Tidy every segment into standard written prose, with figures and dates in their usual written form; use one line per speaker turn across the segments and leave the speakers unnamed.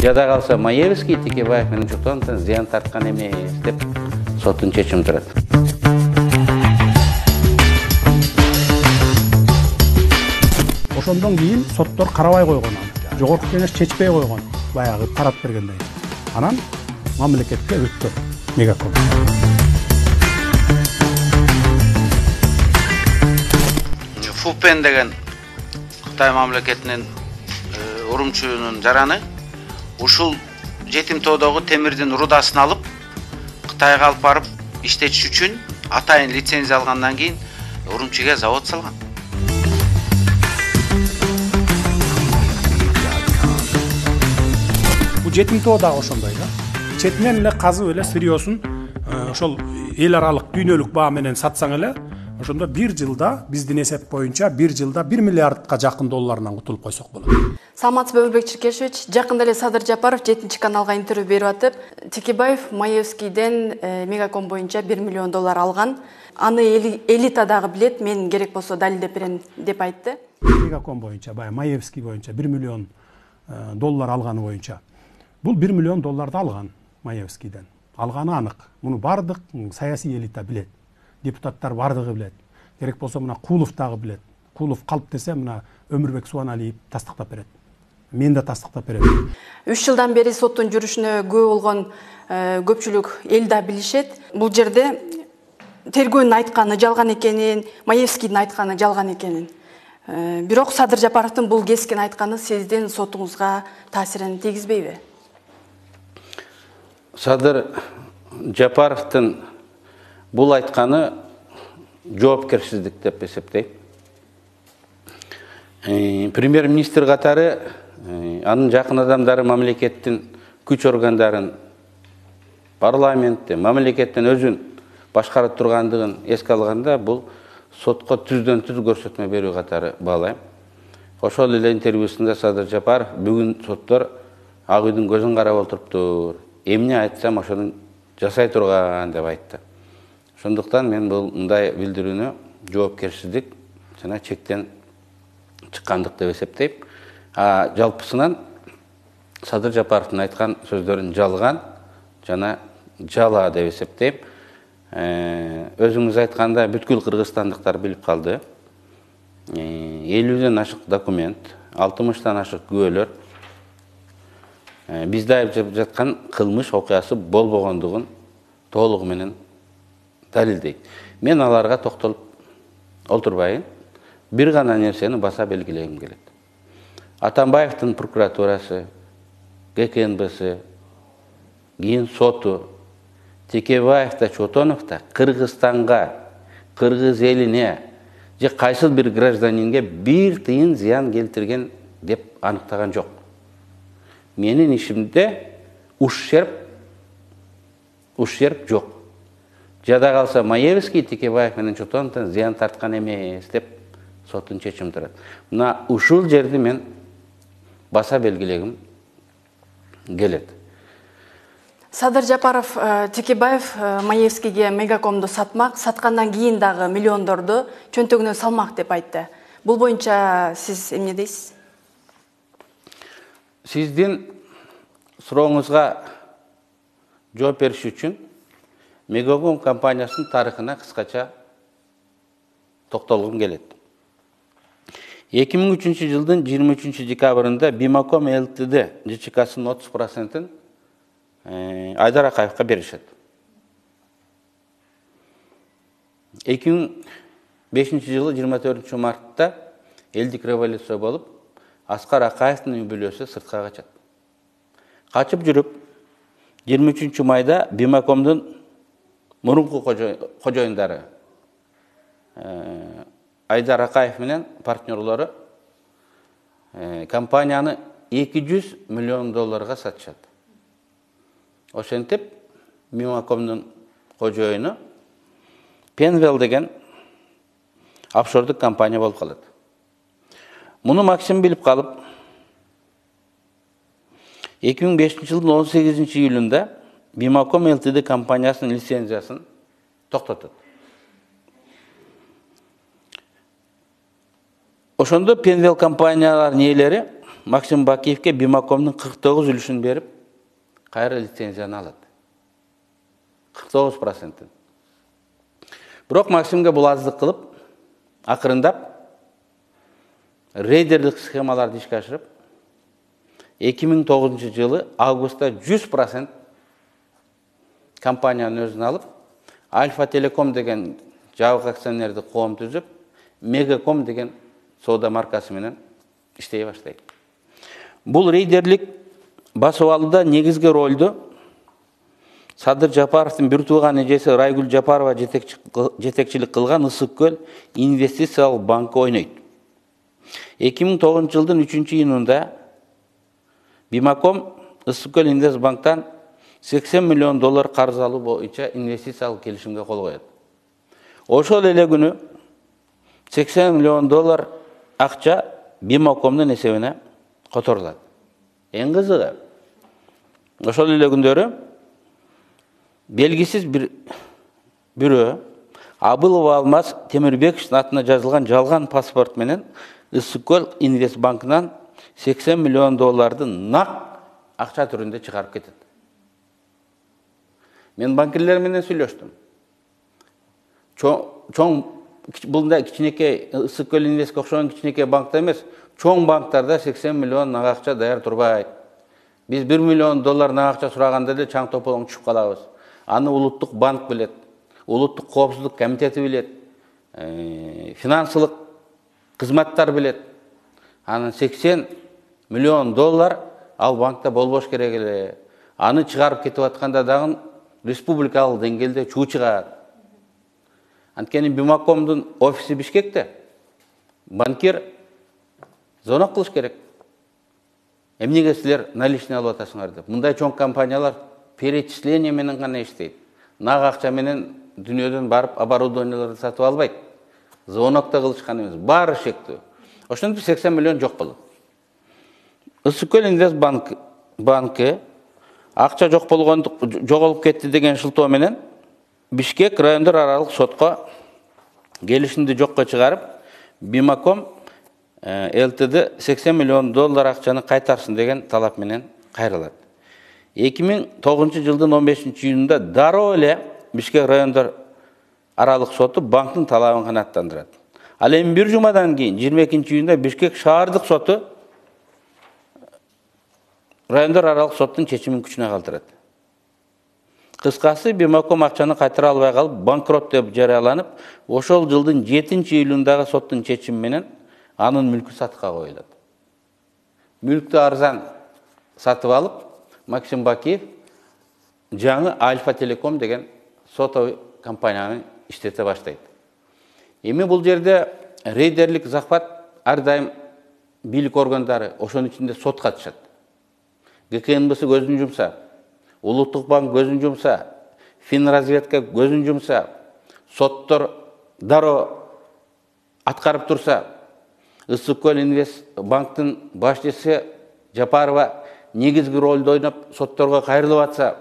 Жада қалса Маевский Текебаев менен Чотоновдон зыян тарткан эмес деп соттун чечими турат.
Ошондон кийин соттор карабай койгон, жогорку кеңеш чечпей койгон, баягы тарап бергендей. Анан мамлекетке өттү Мегаком.
Фупен деген Кытай мамлекетинин урумчуунун жараны ушул Жетимтоодогу темирдин рудасын алып Кытайга алып барып иштетиш үчүн атайын лицензия алгандан кийин Урумчиге завод салган.
Бул Жетимтоо дагы ошондой да. Четинен эле казып эле сырьёсун ошол эл аралык дүйнөлүк баа менен сатсаң эле ошондо 1 жылда биздин эсеп боюнча 1 жылда 1 миллиардка жакын долларынан кутулуп койсок болот.
Саламатсызбы, Өлбек Чиркешевич. Жакында эле Садыр Жапаров 7 каналга интервью берип атып, Текебаев Маевскийден Мегаком боюнча 1 миллион доллар алган. Аны элита дагы билет, мен керек болсо далилдеп берем деп айтты.
Мегаком боюнча, баягы Маевский боюнча 1 миллион доллар алганы боюнча. Бул 1 миллион долларды алган Маевскийден. Алганы анык. Муну бардык саясий элита билет. Депутаттар бардыгы билет. Керек болсо мына Кулов дагы билет. Кулов калп десе мына Өмүрбек Суаналиев тастыктап берет. Мен да тастыктап берем.
3 жылдан бери соттун жүрүшүнө күбө болгон көпчүлүк эл да билишет. Бул жерде тергөөнүн айтканы жалган экенин, Маевскийдин айтканы жалган экенин. Бирок Садыр Жапаровдун бул кескен айтканы сиздин сотуңузга таасирин тийгизбейби?
Садыр Жапаровдун бул айтканы жоопкерчилик деп эсептейм. Премьер-министр катары анын жакын адамдары мамлекеттин күч органдарын, парламентти, мамлекеттин өзүн башкарып тургандыгын эске алганда бул сотко түздөн түз көрсөтмө берүү катары баалайм. Ошол эле интервьюсунда Садыр Жапаров бүгүн соттор Ак үйдүн көзүн карап отуруптур. Эмне айтсам ошону жасай турган деп айтты. Ошондуктан мен бул мындай билдирүүнү жоопкерчилик жана чектен чыккандык деп эсептейм. Жалпысынан Садыр Жапаровдун айткан сөздөрүн жалган жана жала деп эсептейм. Өзүңүз айтканда бүткүл кыргызстандыктар билип калды. 50ден ашык документ, 60тан ашык күбөлөр бизде айып жаткан кылмыш окуясы болбогондугун толугу менен далилдейт. Мен аларга токтолуп олтурбайын. Бир гана нерсени баса белгилегим келет. Атамбаевдин прокуратурасы, ГКНБсы, кийин соту Текебаевда, Чотоновда Кыргызстанга, кыргыз элине же кайсыл бир гражданинге бир тыйын зыян келтирген деп аныктаган жок. Менин ишимде ущерб жок. Жада калса Маевский Текебаев менен Чотоновдон зыян тарткан эмес деп соттун чечими турат. Мына ушул жерди мен баса белгилегим келет.
Садыр Жапаров Текебаев Маевскийге Мегакомду саткандан кийин дагы миллиондорду чөнтөгүнө салмак деп айтты. Бул боюнча сиз эмне дейсиз?
Сиздин сурооңузга жооп бериш үчүн Мегаком компаниясынын тарыхына кыскача токтолгум келет. 2003 жылдын 23 декабрында Бимаком ЛТД ЖЧКсынын 30%-ын Айдар Акаевка беришет. 2005 жылы 24 мартта элдик революция болуп, Аскар Акаевдин үй бүлөсү сыртка качат. Качып жүрүп, 23 майда Бимакомдун мурунку кожоюндары Айдар Акаев менен партнерлору компанияны 200 миллион долларга сатышат. Ошентип, Бимакомдун кожоюну Пенвел деген офшордук компания болуп калат. Муну Максим билип калып, 2005 жылдын 18 июлунда Бимаком ЛТД компаниясынын лицензиясын токтотот. Ошондо Пенвел компаниялардын ээлери Максим Бакиевке Бимакомдун 49 үлүшүн берип, кайра лицензияны алат. 49%. Бирок Максимге бул аздык кылып, акырындап рейдерлик схемаларды ишке ашырып, 2009 жылы августта 100% компаниянын өзүн алып, Альфа Телеком деген жабык акционердик коом түзүп, Мегаком деген соода маркасы менен иштей баштайт. Бул рейдерлик басып алууда негизги ролду Садыр Жапаровдун бир тууган эжеси Райгүл Жапарова жетекчилик кылган Ысык Көл инвестициялык банкы ойнойт. 2009 жылдын 3-июнунда Бимаком Ысык Көл Инвестбанктан $80 миллион карыз алуу боюнча инвестициялык келишимге кол коет. Ошол эле күнү $80 миллион акча Бимакомдун эсебине которулат. Эң кызыгы, ошол эле күндөрү белгисиз бирөө Абылова Алмаз Темирбековичтин атына жазылган жалган паспорт менен Ысык Көл Инвестбанкынан $80 миллион нак акча түрүндө чыгарып кетет. Мен банкирлер менен сүйлөштүм. Чоң бундай кичинекей Ысык Көл Инвестке окшогон кичинекей банкта эмес, чоң банктарда $80 миллион нак акча даяр турбайт. Биз $1 миллион нак акча сураганда эле чаң тополоң түшүп калабыз. Аны улуттук банк билет, улуттук коопсуздук комитети билет, финансылык кызматтар билет. Анын $80 миллион ал банкта болбош керек эле. Аны чыгарып кетип атканда дагы республикалык деңгээлде чуу чыгат. Анткени Бимакомдун офиси Бишкекте. Банкир звонок кылыш керек. Эмнеге силер наличный алып атасыңар деп. Мындай чоң компаниялар перечисление менен гана иштейт. Нак акча менен дүйнөдөн барып оборудованияларды сатып албайт. Звонокто кылышкан эмес, баары шектүү. Ошентип $80 миллион жок болот. Ысык Көл Инвестбанкы акча жок болгондук жоголуп кетти деген шылтоо менен Бишкек райондор аралык сотко келишимди жокко чыгарып, Бимаком ЛТД $80 миллион акчаны кайтарсын деген талап менен кайрылат. 2009 жылдын 15-июнунда дароо эле Бишкек райондор аралык соту банктын талабын канааттандырат. Ал эми бир жумадан кийин 22-июнда Бишкек шаардык соту райондор аралык соттун чечимин күчүнө калтырат. Кыскасы, Бимаком акчаны кайтара албай калып, банкрот деп жарыяланып, ошол жылдын 7-июлундагы соттун чечими менен анын мүлкү сатыкка коюлат. Мүлктү арзан сатып алып, Максим Бакиев жаңы Альфа Телеком деген сотовый компанияны иштете баштайт. Эми бул жерде рейдерлик захват ар дайым бийлик органдары, ошонун ичинде сот катышат. ГКНБС көзүн жумса, Улуттук банк көзүн жумса, Финразведка көзүн жумса, соттор дароо аткарып турса, Ысык Көл Инвестбанктын башчысы Жапарова негизги ролду ойноп сотторго кайрылып атса,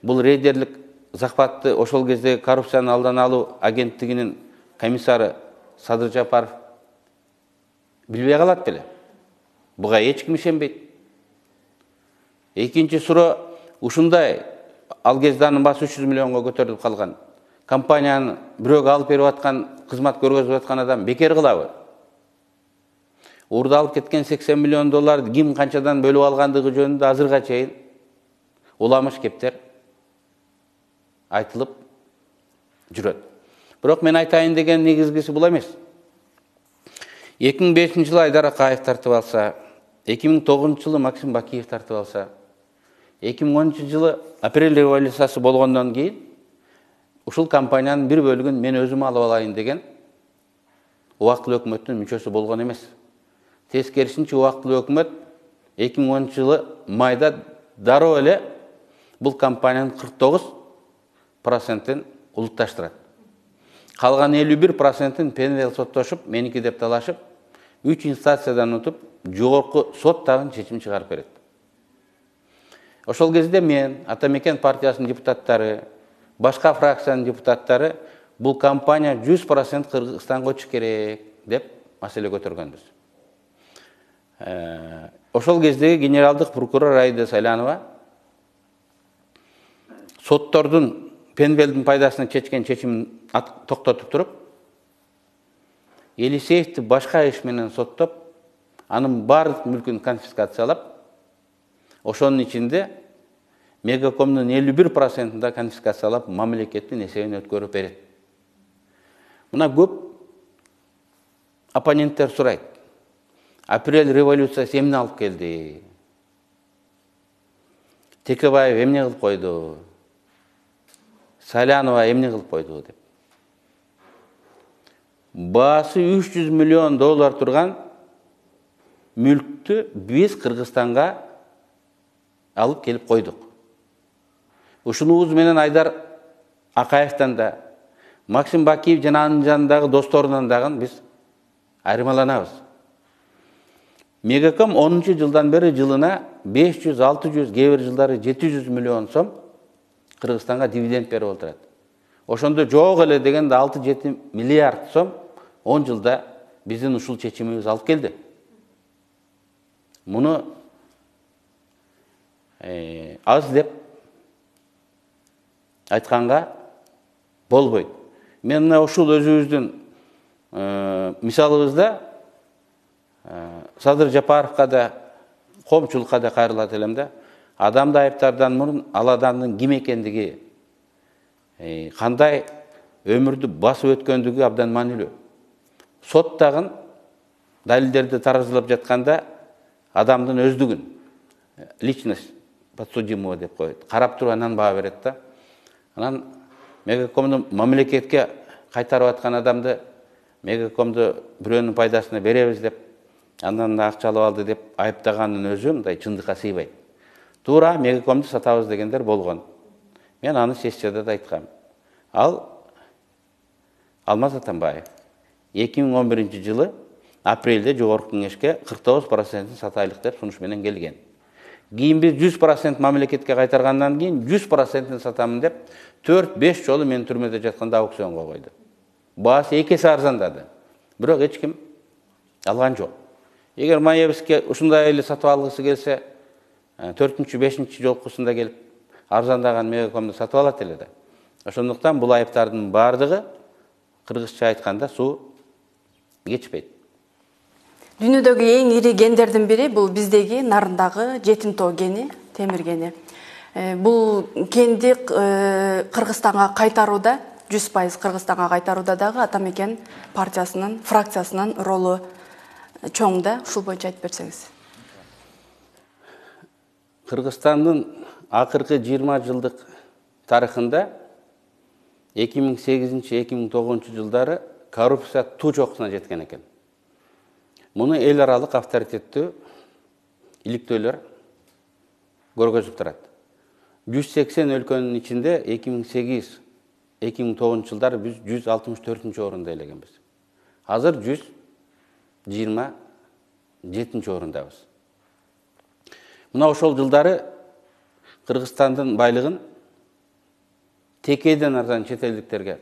бул рейдерлик захватты ошол кезде коррупцияны алдан алуу агенттигинин комиссары Садыр Жапаров билбей калат беле. Буга эч ким ишенбейт. Экинчи суроо ушундай ал кезде анын баасы $300 миллионго көтөрүлүп калган. Компанияны бирөөгө алып берип аткан, кызмат көргөзүп аткан адам бекер кылабы? Урда алып кеткен $80 миллион ким канчадан бөлүп алгандыгы жөнүндө азырга чейин уламыш кептер айтылып жүрөт. Бирок мен айтайын деген негизгиси бул эмес. 2005 жылы Айдар Акаев тартып алса, 2009 жылы Максим Бакиев тартып алса, 2010 жылы апрель революциясы болгондон кийин ушул компаниянын бир бөлүгүн мен өзүм алып алайын деген убактылуу өкмөттүн мүчөсү болгон эмес. Тескерисинче убактылуу өкмөт 2010 жылы майда дароо эле бул компаниянын 49%-ин улутташтырат. Калган 51%-ин пенел соттошуп, меники деп талашып, 3 инстанциядан утуп, жогорку сот дагы чечим чыгарып берет. Ошол кезде мен, Атамекен партиясынын депутаттары, башка фракциянын депутаттары бул компания 100% Кыргызстанга өтүш керек деп маселе көтөргөнбүз. Ошол кездеги генералдык прокурор Аида Сайланова соттордун Пенбелдин пайдасына чечкен чечимин токтотуп туруп, Елисеевди башка иш менен соттоп, анын баардык мүлкүн конфискациялап, ошонун ичинде Мегакомдун 51%-да конфискациялап, мамлекеттин эсебине өткөрүп берет. Мына көп оппоненттер сурайт. Апрель революциясы эмне алып келди? Текебаев эмне кылып койду? Сайланова эмне кылып койду деп. Баасы $300 миллион турган мүлктү биз Кыргызстанга алып келип койдук. Ушунубуз менен Айдар Акаевтан да, Максим Бакиев жана анын жанындагы досторунан дагы биз айырмаланабыз. Мегаком 10 жылдан бери жылына 500-600, кээ бир жылдары 700 миллион сом Кыргызстанга дивиденд берип отурат. Ошондо жок эле дегенде 6-7 миллиард сом 10 жылда биздин ушул чечимибиз алып келди. Муну аз деп айтканга болбойт. Мен мына ушул өзүбүздүн мисалыбызда Садыр Жапаровка да, коомчулукка да кайрылат элем да. Адамды айыптардан мурун ал адамдын ким экендиги, кандай өмүрдү басып өткөндүгү абдан маанилүү. Сот дагы далилдерди таразылап жатканда адамдын өздүгүн, личность подсудимого деп коет, карап туруп анан баа берет да. Анан Мегакомду мамлекетке кайтарып аткан адамды Мегакомду бирөөнүн пайдасына беребиз деп, андан акча алып алды деп айыптаганын өзү мындай чындыкка сыйбайт. Туура Мегакомду сатабыз дегендер болгон. Мен аны сессияда да айткам. Ал Алмаз Атамбаев 2011 жылы апрелде жогорку кеңешке 49% сатайлык деп сунуш менен келген. Кийин биз 100% мамлекетке кайтаргандан кийин 100% сатамын деп 4-5 жолу мен түрмөдө жатканда аукционго койду. Баасы 2 эсе арзандады. Бирок эч ким алган жок. Эгер Маевский ушундай эле сатып алгысы келсе, 4-5 жолкусунда келип арзандаган Мегакомду сатып алат эле да. Ошондуктан бул айыптардын баардыгы кыргызча айтканда суу кечпейт.
Дүйнөдөгү эң ири гендердин бири бул биздеги Нарындагы жетим тоо гени, темир гени. Бул кенди Кыргызстанга кайтарууда, 100% Кыргызстанга кайтарууда дагы Атамекен партиясынын, фракциясынын ролу чоң да. Ушул боюнча айтып берсеңиз.
Кыргызстандын акыркы 20 жылдык тарыхында 2008-2009 жылдары коррупция туу чокусуна жеткен экен. Муну эл аралык авторитеттүү иликтөөлөр көргөзүп турат. 180 өлкөнүн ичинде 2008-2009 жылдары биз 164 орунда элегенбиз. Азыр 127 орундабыз. Мына ошол жылдары Кыргызстандын байлыгын текейден арзан чет элдиктерге,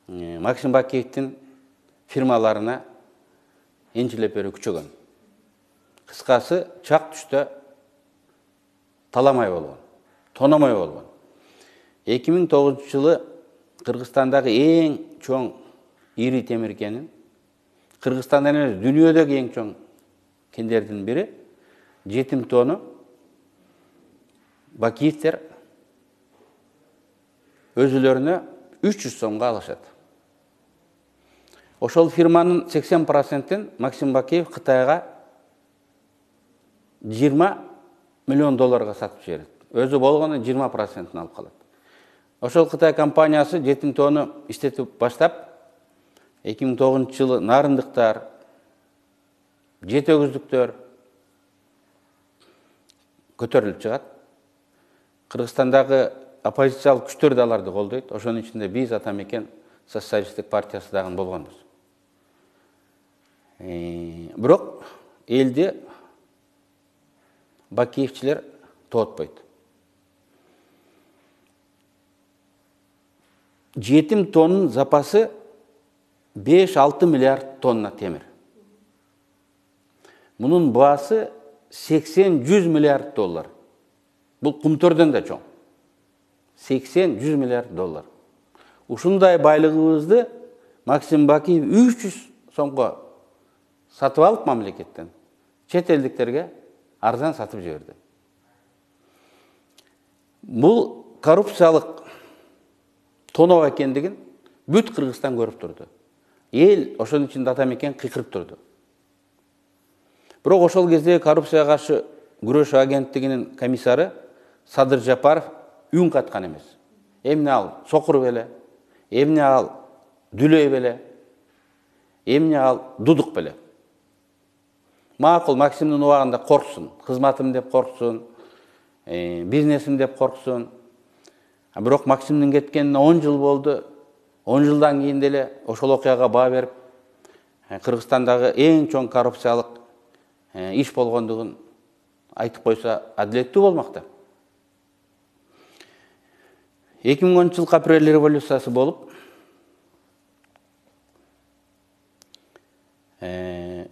Максим Бакиевдин фирмаларына энчилеп берүү күчөгөн. Кыскасы, чак түштө таламай болгон, тономой болгон. 2009 жылы Кыргызстандагы эң чоң ири темир кенин, Кыргызстандан эмес, дүйнөдөгү эң чоң кендердин бири, жетим тоону Бакиевдер өзүлөрүнө 300 сомго алышат. Ошол фирманын 80%-ин Максим Бакиев Кытайга 20 миллион долларга сатып жиберет. Өзү болгону 20%-ин алып калат. Ошол Кытай компаниясы жетим тоону иштетип баштап, 2009 жылы нарындыктар, жет өгүздүктөр көтөрүлүп чыгат. Кыргызстандагы оппозициялык күчтөр да аларды колдойт. Ошонун ичинде биз Атамекен социалисттик партиясы дагы болгонбуз. Бирок элди Бакиевчилер тоотпойт. Жетим тоннун запасы 5-6 миллиард тонна темир. Bunun baası 80-100 milyard dollar. Bu kumtörden de çoğun. 80-100 milyard dollar. Ушундай байлыгыбызды Максим Бакиев 300 сомго сатып алып мамлекеттен чет элдиктерге арзан сатып жиберди. Бул коррупциялык тоноо экендигин бүт Кыргызстан көрүп турду. Эл ошонун ичинде атамекен кыйкырып турду. Бирок ошол кезде коррупцияга каршы күрөш агенттигинин комиссары Садыр Жапаров үн каткан эмес. Эмне ал сокур беле, эмне ал дүлөй беле, эмне ал дудук беле. Макул Максимдин убагында корксун, кызматым деп корксун, бизнесим деп корксун. Бирок Максимдин кеткенине 10 жыл болду. 10 жылдан кийин деле ошол окуяга баа берип, Кыргызстандагы эң чоң коррупциялык иш болгондугун айтып койсо адилеттүү болмакта. 2010 жыл апрель революциясы болуп,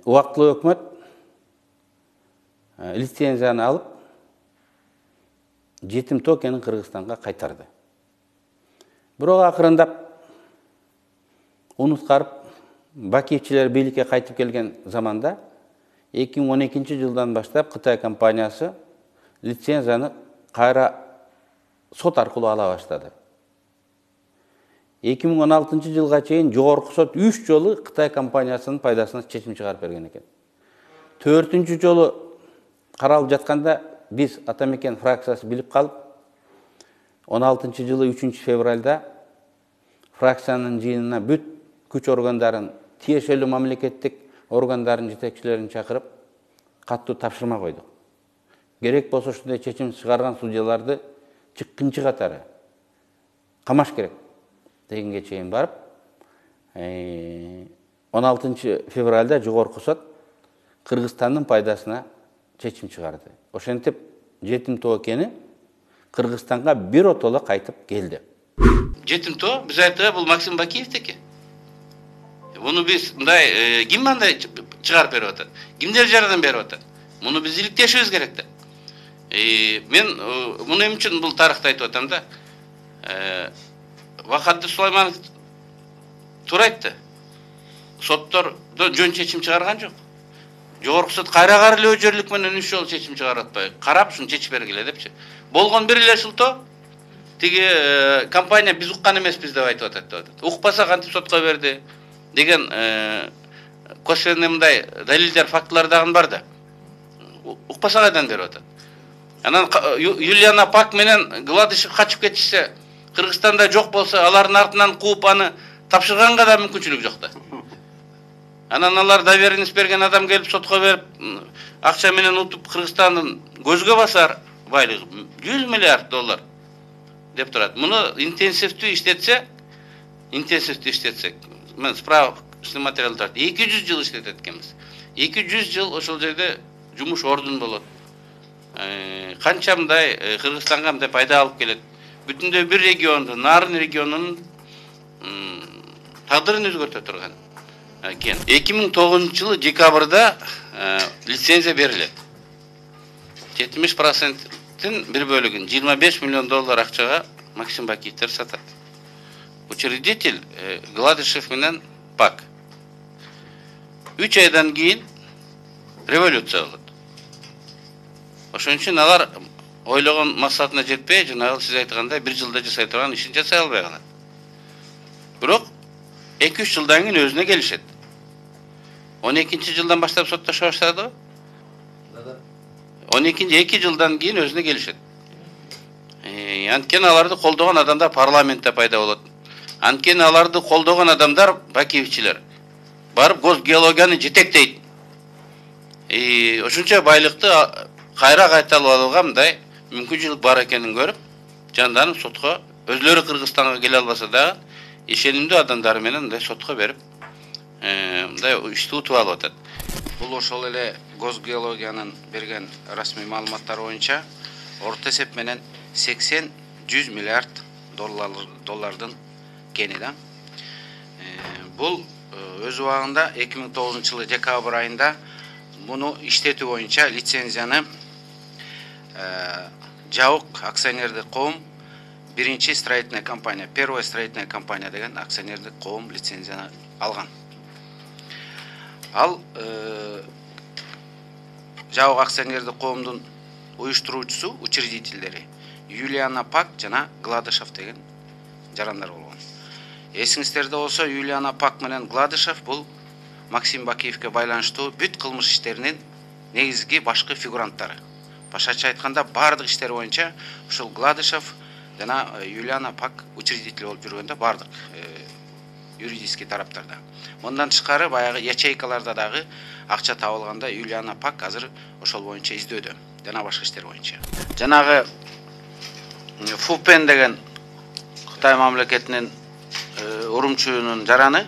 убактылуу өкмөт лицензияны алып, жетим токенин Кыргызстанга кайтарды. Бирок акырындап унуткарып, Бакиевчилер бийликке кайтып келген заманда 2012 жылдан баштап Кытай компаниясы лицензияны кайра сот аркылуу ала баштады. 2016 жылга чейин жогорку сот 3 жолу Кытай компаниясынын пайдасына чечим чыгарып берген экен. 4-чү жолу каралып жатканда биз Атамекен фракциясы билип калып, 16 жылы 3 февралда фракциянын жыйынына бүт күч органдарын, тиешелүү мамлекеттик органдардын жетекчилерин чакырып, каттуу тапшырма койдук. Керек болсо ушундай чечим чыгарган судьяларды чыккынчы катары камаш керек дегенге чейин барып, 16 февралда жогорку сот Кыргызстандын пайдасына чечим чыгарды. Ошентип жетим тоокени Кыргызстанга биротоло кайтып келди. Жетим тоо биз айтканда бул Максим Бакиевдики. Буну биз мындай ким мындай чыгарып берип атат? Кимдер жардам берип атат? Муну биз иликтешибиз керек да. Мен муну эмне үчүн бул тарыхты айтып атам да. Вахаддин Сулайманов туура айтты. Соттор жөн чечим чыгарган жок. Жогорку сот кайра эле өжөрлүк менен 3 жолу чечим чыгарып атпай, карап ушуну чечип бергиле депчи. Болгон бир эле шылтоо тиги компания биз уккан эмеспиз деп айтып атат деп атат. Укпаса кантип сотко берди деген косвенный мындай далилдер, фактылар дагы бар да. Укпаса кайдан берип атат. Анан Юлиана Пак менен Гладышев качып кетишсе, Кыргызстанда жок болсо, алардын артынан кууп аны тапшырганга да мүмкүнчүлүк жок да. Анан алар доверенность берген адам келип сотко берип, акча менен утуп Кыргызстандын көзгө басар байлыгы 100 миллиард доллар деп турат. Муну интенсивдүү иштетсек, мен справочный материалдарды 200 жыл иштетет экенбиз. 200 жыл ошол жерде жумуш ордун болот. Канча мындай Кыргызстанга мындай пайда алып келет. Бүтүндөй бир регионду, Нарын регионунун тагдырын өзгөртө турган. 2009 жылы декабрда лицензия берилет. 70%-тин бир бөлүгүн 25 миллион доллар акчага Максим Бакиевтер сатат. Учредитель Гладышев менен Пак. 3 айдан кийин революция болот. Ошон үчүн алар ойлогон максатына жетпей, жанагы сиз айткандай 1 жылда жасай турган ишин жасай албай калат. Бирок 2-3 жылдан кийин өзүнө келишет. 12 жылдан баштап соттоша баштады. 2 жылдан кийин өзүнө келишет. Анткени аларды колдогон адамдар парламентте пайда болот. Анткени аларды колдогон адамдар Бакиевчилер барып госгеологияны жетектейт. Ошончо байлыкты кайра кайталап алууга мындай мүмкүнчүлүк бар экенин көрүп, жанданып сотко өзлөрү Кыргызстанга келе албаса да ишенимдүү адамдары менен мындай сотко берип, мындай ишти утуп алып атат.
Бул ошол эле госгеологиянын берген расмий маалыматтары боюнча орто эсеп менен 80-100 миллиард доллардын кени да. Бул өз убагында 2009 жылы декабрь айында муну иштетүү боюнча лицензияны Жаук акционердик коом биринчи строительная компания, первая строительная компания деген акционердик коом лицензияны алган. Ал Жаук акционердик коомдун уюштуруучусу, учредительдери Юлиана Пак жана Гладышев деген жарандар болгон. Эсиңиздерде болсо, Юлиана Пак менен Гладышев бул Максим Бакиевке байланыштуу бүт кылмыш иштеринин негизги башкы фигуранттары. Башкача айтканда, бардык иштер боюнча ушул Гладышев жана Юлиана Пак учредитель болуп жүргөндө бардык юридический тараптарда. Мындан тышкары баягы ячейкаларда дагы акча табылганда Юлиана Пак азыр ошол боюнча издөөдө жана башка иштер боюнча. Жанагы Фупен деген Кытай мамлекетинин урумчуунун жараны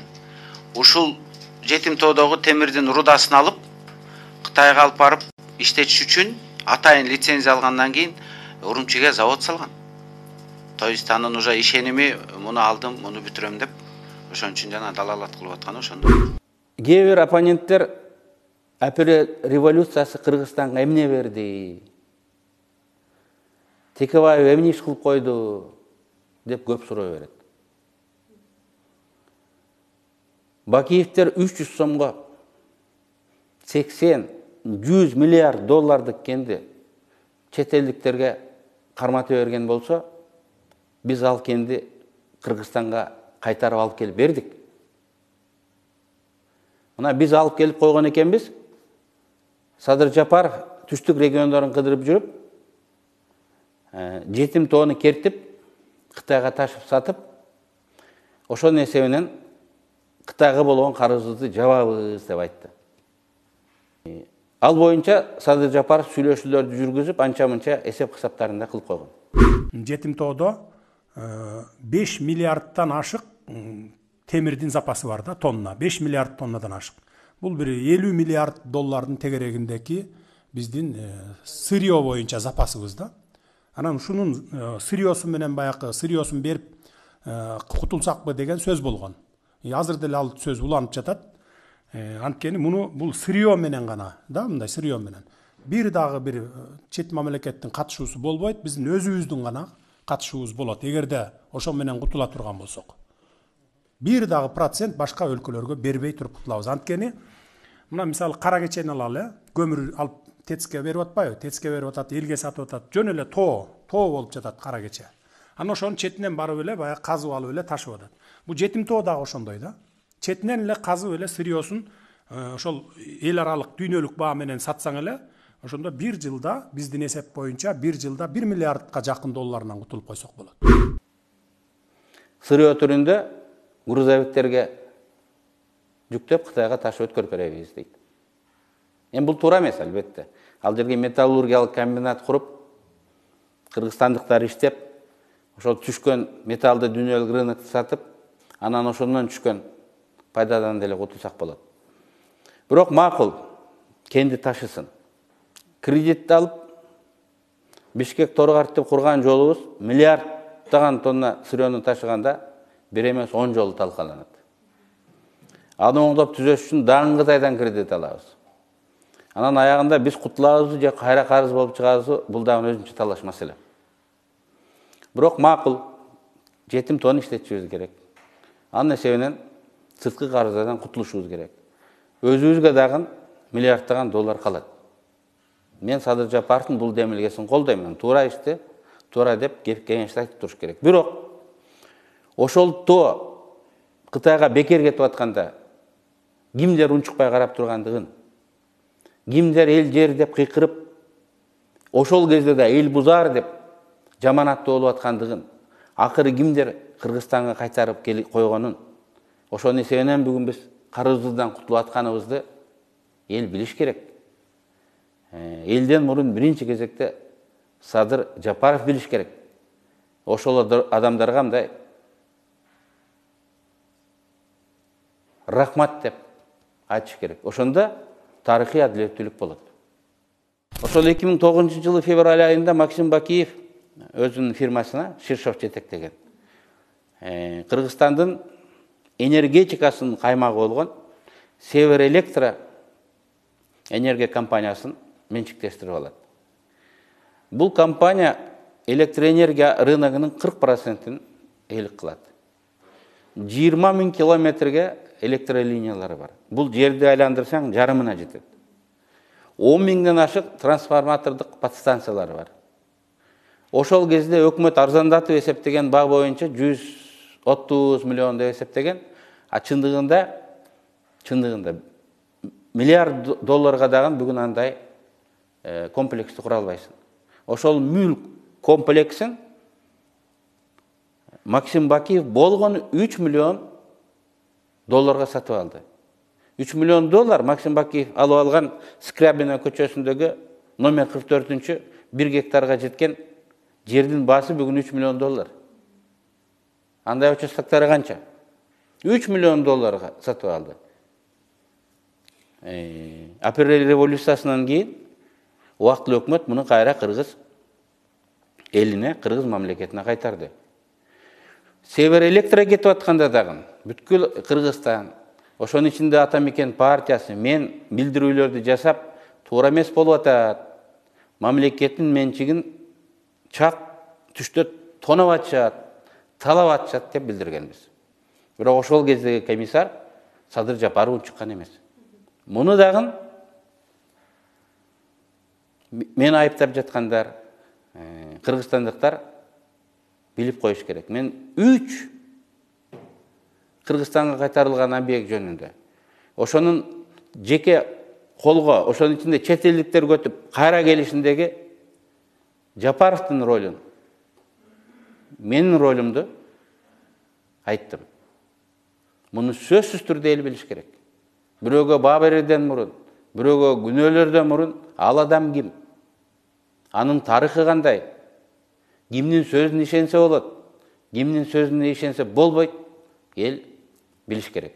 ушул Жетим тоодогу темирдин рудасын алып Кытайга алып барып иштетиш үчүн атайын лицензия алгандан кийин Урумчиге завод салган. То есть анын уже ишеними, муну алдым, муну бүтүрөм деп ошон үчүн жана далалат кылып атканы ошондо.
Кээ бир оппоненттер апелле революциясы Кыргызстанга эмне берди? Текебаев эмне иш кылып койду деп көп суроо берет. Бакиевтер 300 сомго 80-100 миллиард доллардык кенди чет элдиктерге карматып берген болсо, биз ал кенди Кыргызстанга кайтарып алып келип бердик. Мына биз алып келип койгон экенбиз. Садыр Жапаров түштүк региондорун кыдырып жүрүп, жетим тоону кертип, Кытайга ташып сатып, ошонун эсебинен Кытайга болгон карызыбызды жабабыз деп айтты. Ал боюнча Садыр Жапаров сүйлөшүүлөрдү жүргүзүп, анча-мынча эсеп-кысаптарында кылып койгон.
Жетим тоодо 5 миллиардтан ашык темирдин запасы бар да, тонна. 5 миллиард тоннадан ашык. Бул бир 50 миллиард доллардын тегерегиндеги биздин сырьё боюнча запасыбыз да. Анан ушунун сырьёсу менен баягы сырьёсун берип кутулсакпы деген сөз болгон. Азыр деле ал сөз уланып жатат. Анткени муну бул сырьё менен гана, да, мындай сырьё менен. Бир дагы бир чет мамлекеттин катышуусу болбойт, биздин өзүбүздүн гана катышуубуз болот. Эгерде ошо менен кутула турган болсок. Бир дагы процент башка өлкөлөргө бербей туруп кутулабыз. Анткени мына мисалы кара кечени алалы, көмүр алып ТЭЦке берип атпайбы? ТЭЦке берип атат, элге сатып атат. Жөн эле тоо болуп жатат кара кече. Анан ошонун четинен барып эле баягы казып алып эле ташып атат. Бул жетим тоо дагы ошондой да. Четинен эле казып эле сырьёсун ошол эл аралык дүйнөлүк баа менен сатсаң эле, ошондо бир жылда биздин эсеп боюнча бир жылда 1 миллиардка жакын долларынан кутулуп койсок болот.
Сырьё түрүндө грузовиктерге жүктөп Кытайга ташып өткөрүп беребиз дейт. Эми бул туура эмес албетте. Ал жерге металлургиялык комбинат куруп, кыргызстандыктар иштеп, ошол түшкөн металлды дүйнөлүк рынокто сатып, анан ошондон түшкөн пайдадан деле кутулсак болот. Бирок макул, кенди ташысын. Кредитти алып, Бишкек Торгарт деп курган жолубуз миллиардтаган тонна сырьёну ташыганда бир эмес 10 жолу талкаланат. Аны оңдоп түзөш үчүн дагы Кытайдан кредит алабыз. Анан аягында биз кутулабызбы же кайра карыз болуп чыгабызбы, бул дагы өзүнчө талаш маселе. Бирок макул, жетим тоону иштетишибиз керек. Анын эсебинен сырткы карыздардан кутулушубуз керек. Өзүбүзгө дагы миллиардтаган доллар калат. Мен Садыр Жапаровдун бул демилгесин колдоймун. Туура ишти, туура деп кеңеш айтып туруш керек. Бирок ошол тоо Кытайга бекер кетип атканда кимдер унчукпай карап тургандыгын, кимдер эл жер деп кыйкырып, ошол кезде да эл бузар деп жаманаттуу болуп аткандыгын, акыры кимдер Кыргызстанга кайтарып койгонун, ошонун эсебинен бүгүн биз карызыбыздан кутулуп атканыбызды эл билиш керек. Элден мурун биринчи кезекте Садыр Жапаров билиш керек. Ошол адамдарга мындай рахмат деп айтыш керек. Ошондо тарыхый адилеттүүлүк болот. Ошол 2009 жылы февраль айында Максим Бакиев өзүнүн фирмасына Ширшов жетектеген. Кыргызстандын энергетикасынын каймагы болгон Север Электро энергия компаниясын менчиктештирип алат. Бул компания электроэнергия рыногунун 40%-ин ээлик кылат. 20 000 километрге электролиниялары бар. Бул жерди айландырсаң жарымына жетет. 10 000ден ашык трансформатордук подстанциялары бар. Ошол кезде өкмөт арзандатып эсептеген баг боюнча 130 миллион деп эсептеген, а чындыгында миллиард долларга дагы бүгүн андай комплексти кура албайсың. Ошол мүлк комплексин Максим Бакиев болгону 3 миллион долларга сатып алды. 3 миллион доллар Максим Бакиев алып алган Скрябина көчөсүндөгү номер 44-чү 1 гектарга жеткен жердин баасы бүгүн 3 миллион доллар. Андай участоктары канча? 3 миллион долларга сатып алды. Апрель революциясынан кийин убактылуу өкмөт муну кайра кыргыз элине, кыргыз мамлекетине кайтарды. Север электро кетип атканда дагы бүткүл Кыргызстан, ошонун ичинде Атамекен партиясы мен билдирүүлөрдү жасап, туура эмес болуп атат. Мамлекеттин менчигин чак түштө тонап атышат, талап атышат деп билдиргенбиз. Бирок ошол кездеги комиссар Садыр Жапаров чыккан эмес. Муну дагы мен айыптап жаткандар кыргызстандыктар билип коюш керек. Мен 3 Кыргызстанга кайтарылган объект жөнүндө ошонун жеке колго, ошонун ичинде чет элдиктер көтүп кайра келишиндеги Жапаровдун ролун, менин ролумду айттым. Муну сөзсүз түрдө эл билиш керек. Бирөөгө баа берүүдөн мурун, бирөөгө күнөөлөрдөн мурун ал адам ким? Анын тарыхы кандай? Кимдин сөзүнө ишенсе болот, кимдин сөзүнө ишенсе болбойт, эл билиш керек.